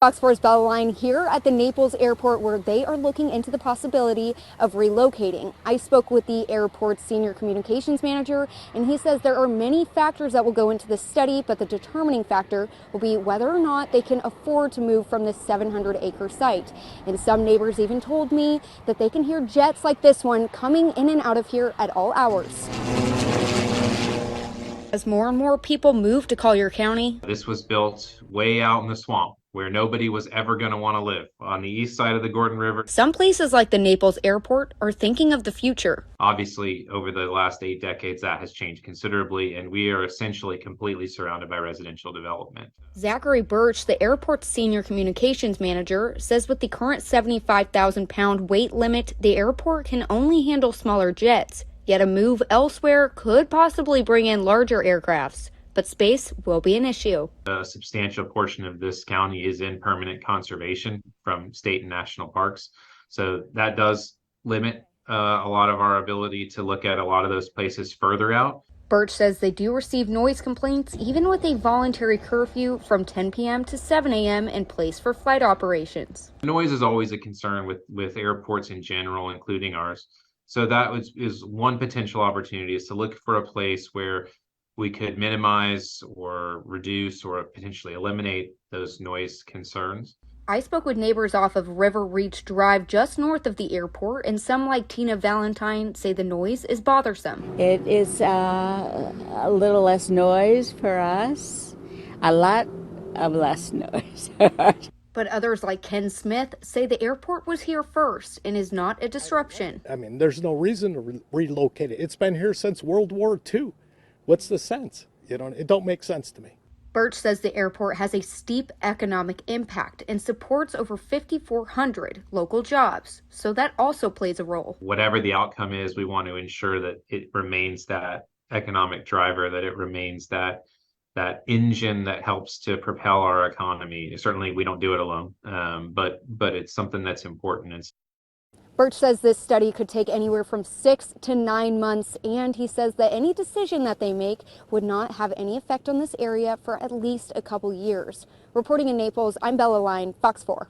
Fox 4's Bella Line here at the Naples Airport, where they are looking into the possibility of relocating. I spoke with the airport's senior communications manager, and he says there are many factors that will go into this study, but the determining factor will be whether or not they can afford to move from this 700-acre site. And some neighbors even told me that they can hear jets like this one coming in and out of here at all hours. As more and more people move to Collier County, This was built way out in the swamp where nobody was ever going to want to live on the east side of the Gordon River. some places like the Naples Airport are thinking of the future. Obviously, over the last 8 decades, that has changed considerably, and we are essentially completely surrounded by residential development. Zachary Birch, the airport's senior communications manager, says with the current 75,000-pound weight limit, the airport can only handle smaller jets. Yet a move elsewhere could possibly bring in larger aircrafts, but space will be an issue. A substantial portion of this county is in permanent conservation from state and national parks. So that does limit a lot of our ability to look at a lot of those places further out. Birch says they do receive noise complaints even with a voluntary curfew from 10 p.m. to 7 a.m. in place for flight operations. Noise is always a concern with airports in general, including ours. So that is one potential opportunity, is to look for a place where we could minimize or reduce or potentially eliminate those noise concerns. I spoke with neighbors off of River Reach Drive just north of the airport, and some like Tina Valentine say the noise is bothersome. It is a little less noise for us, a lot of less noise. But others like Ken Smith say the airport was here first and is not a disruption. I mean, there's no reason to relocate it. It's been here since World War II. What's the sense? It don't make sense to me. Birch says the airport has a steep economic impact and supports over 5,400 local jobs, so that also plays a role. Whatever the outcome is, we want to ensure that it remains that economic driver, that it remains that engine that helps to propel our economy. Certainly, we don't do it alone, but it's something that's important. Birch says this study could take anywhere from 6 to 9 months, and he says that any decision that they make would not have any effect on this area for at least a couple years. Reporting in Naples, I'm Bella Line, Fox 4.